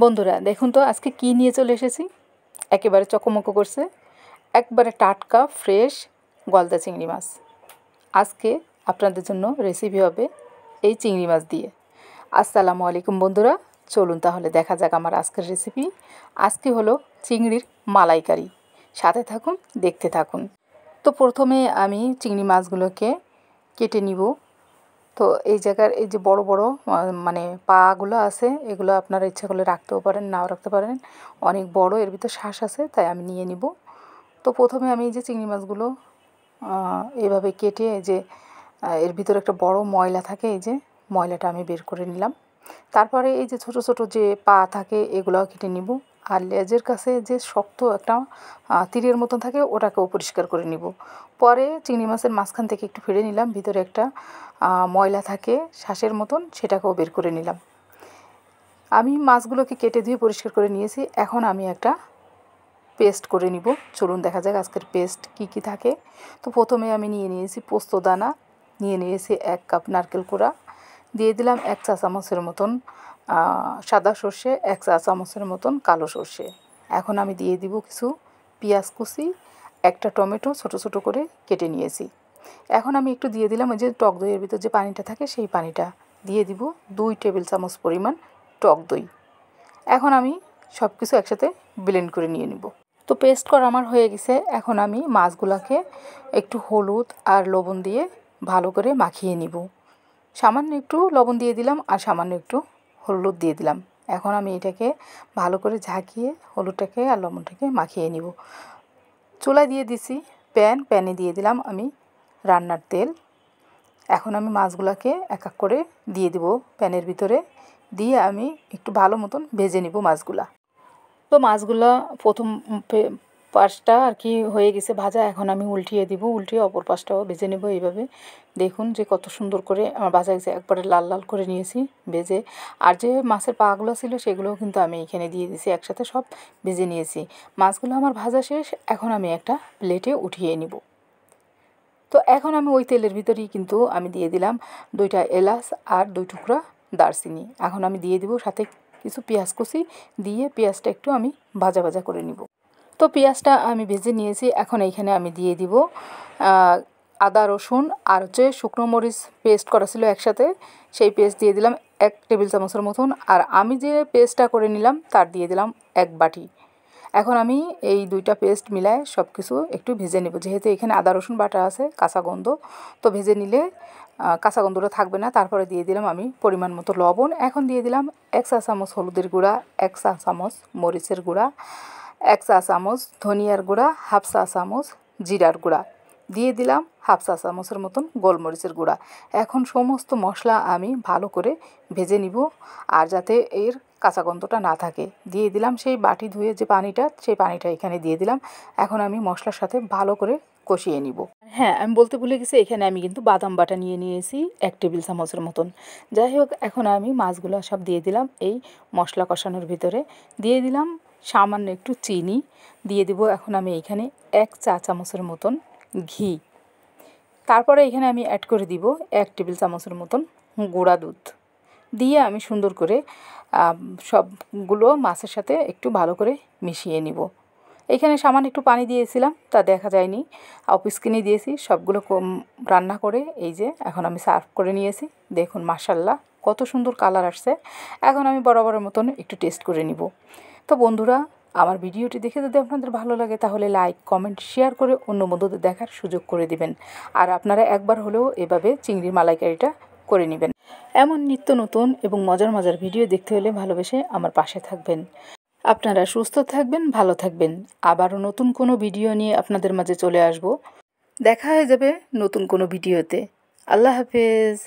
বন্ধুরা দেখুন তো আজকে কি নিয়ে চলে এসেছি। একেবারে চকমকো করছে, একবারে টাটকা ফ্রেশ গলদা চিংড়ি মাছ। আজকে আপনাদের জন্য রেসিপি হবে এই চিংড়ি মাছ দিয়ে। আসসালামু আলাইকুম বন্ধুরা, চলুন তাহলে দেখা যাক আমার আজকের রেসিপি। আজকে হলো চিংড়ির মালাইকারি। সাথে থাকুন, দেখতে থাকুন। তো প্রথমে আমি চিংড়ি মাছগুলোকে কেটে নিব। তো এই জায়গার এই যে বড় বড় মানে পাগুলো আছে, এগুলো আপনারা ইচ্ছা করলে রাখতেও পারেন, নাও রাখতে পারেন। অনেক বড়, এর ভিতর শ্বাস আছে, তাই আমি নিয়ে নিব। তো প্রথমে আমি এই যে চিংড়ি মাছগুলো এভাবে কেটে, এই যে এর ভিতরে একটা বড় ময়লা থাকে, এই যে ময়লাটা আমি বের করে নিলাম। তারপরে এই যে ছোট ছোট যে পা থাকে এগুলোও কেটে নিব। আর লেজের কাছে যে শক্ত একটা তীরের মতন থাকে ওটাকেও পরিষ্কার করে নিব। পরে চিংড়ি মাছের মাঝখান থেকে একটু ফেড়ে নিলাম, ভিতরে একটা ময়লা থাকে শ্বাসের মতন, সেটাকেও বের করে নিলাম। আমি মাছগুলোকে কেটে ধুয়ে পরিষ্কার করে নিয়েছি। এখন আমি একটা পেস্ট করে নিব। চলুন দেখা যাক আজকের পেস্ট কি কি থাকে। তো প্রথমে আমি নিয়ে নিয়েছি পোস্ত দানা, নিয়ে নিয়েছি 1 কাপ নারকেল কোড়া, দিয়ে দিলাম 1 চা চামচের মতন সাদা সর্ষে, 1 চা চামচের মতন কালো সর্ষে। এখন আমি দিয়ে দিব কিছু পেঁয়াজ কুচি, একটা টমেটো ছোট ছোট করে কেটে নিয়েছি। এখন আমি একটু দিয়ে দিলাম ওই যে টক দইয়ের ভিতর যে পানিটা থাকে সেই পানিটা দিয়ে দিব, 2 টেবিল চামচ পরিমাণ টক দই। এখন আমি সব কিছু একসাথে ব্লেন্ড করে নিয়ে নিব। তো পেস্ট করা আমার হয়ে গেছে। এখন আমি মাছগুলোকে একটু হলুদ আর লবণ দিয়ে ভালো করে মাখিয়ে নিব। সামান্য একটু লবণ দিয়ে দিলাম আর সামান্য একটু হলুদ দিয়ে দিলাম। এখন আমি এটাকে ভালো করে ঝাঁকিয়ে হলুদটাকে আর লবণটাকে মাখিয়ে নিব। চুলায় দিয়ে দিছি প্যানে দিয়ে দিলাম আমি রান্নার তেল। এখন আমি মাছগুলোকে এক এক করে দিয়ে দিব প্যানের ভিতরে, দিয়ে আমি একটু ভালো মতন ভেজে নিব মাছগুলা। তো মাছগুলো প্রথম পাশটা আর কি হয়ে গেছে ভাজা। এখন আমি উল্টিয়ে দিব, উল্টিয়ে অপর পাশটাও ভেজে নেব। এইভাবে দেখুন যে কত সুন্দর করে আমার ভাজা গেছে, একবারে লাল লাল করে নিয়েছি ভেজে। আর যে মাছের পাগুলো ছিল সেগুলোও কিন্তু আমি এখানে দিয়ে দিয়েছি, একসাথে সব ভেজে নিয়েছি। মাছগুলো আমার ভাজা শেষ। এখন আমি একটা প্লেটে উঠিয়ে নিব। তো এখন আমি ওই তেলের ভিতরেই কিন্তু আমি দিয়ে দিলাম 2টা এলাচ আর 2 টুকরা দারচিনি। এখন আমি দিয়ে দিব সাথে কিছু পেঁয়াজ কুচি, দিয়ে পেঁয়াজটা একটু আমি ভাজা ভাজা করে নিব। তো পেঁয়াজটা আমি ভেজে নিয়েছি। এখন এইখানে আমি দিয়ে দিব আদা রসুন আর হচ্ছে শুকনো মরিচ পেস্ট করা ছিল একসাথে, সেই পেস্ট দিয়ে দিলাম 1 টেবিল চামচের মতন। আর আমি যে পেস্টটা করে নিলাম তার দিয়ে দিলাম 1 বাটি। এখন আমি এই 2টা পেস্ট মিলায় সব কিছু একটু ভেজে নেব। যেহেতু এখানে আদা রসুন বাটা আছে, কাঁচা গন্ধ, তো ভেজে নিলে কাঁচা গন্ধটা থাকবে না। তারপরে দিয়ে দিলাম আমি পরিমাণ মতো লবণ। এখন দিয়ে দিলাম 1 চা চামচ হলুদের গুঁড়া, 1 চা চামচ মরিচের গুঁড়া, 1 চা চামচ ধনিয়ার গুঁড়া, হাফ চা চামচ জিরার গুঁড়া, দিয়ে দিলাম হাফ চা চামচের মতন গোলমরিচের গুঁড়া। এখন সমস্ত মশলা আমি ভালো করে ভেজে নিব, আর যাতে এর কাঁচা গন্ধটা না থাকে। দিয়ে দিলাম সেই বাটি ধুয়ে যে পানিটা, সেই পানিটা এখানে দিয়ে দিলাম। এখন আমি মশলার সাথে ভালো করে কষিয়ে নিব। হ্যাঁ, আমি বলতে ভুলে গেছি, এখানে আমি কিন্তু বাদাম বাটা নিয়ে নিয়েছি 1 টেবিল চামচের মতন। যাই হোক, এখন আমি মাছগুলো সব দিয়ে দিলাম এই মশলা কষানোর ভিতরে। দিয়ে দিলাম সামান্য একটু চিনি, দিয়ে দিব এখন আমি এখানে 1 চা চামচের মতন ঘি। তারপরে এখানে আমি অ্যাড করে দিব 1 টেবিল চামচের মতন গুঁড়া দুধ, দিয়ে আমি সুন্দর করে সবগুলো মাছের সাথে একটু ভালো করে মিশিয়ে নিব। এখানে সামান্য একটু পানি দিয়েছিলাম, তা দেখা যায়নি, অফ স্ক্রিনে দিয়েছি। সবগুলো রান্না করে এই যে এখন আমি সার্ভ করে নিয়েছি। দেখুন মাশাল্লাহ কত সুন্দর কালার আসছে। এখন আমি বরাবরের মতন একটু টেস্ট করে নিব। তো বন্ধুরা, আমার ভিডিওটি দেখে যদি আপনাদের ভালো লাগে তাহলে লাইক কমেন্ট শেয়ার করে অন্য বন্ধুদের দেখার সুযোগ করে দিবেন। আর আপনারা একবার হলেও এভাবে চিংড়ির মালাইকারিটা করে নেবেন। এমন নিত্য নতুন এবং মজার মজার ভিডিও দেখতে হলে ভালোবেসে আমার পাশে থাকবেন। আপনারা সুস্থ থাকবেন, ভালো থাকবেন। আবারও নতুন কোনো ভিডিও নিয়ে আপনাদের মাঝে চলে আসব। দেখা হয়ে যাবে নতুন কোনো ভিডিওতে। আল্লাহ হাফেজ।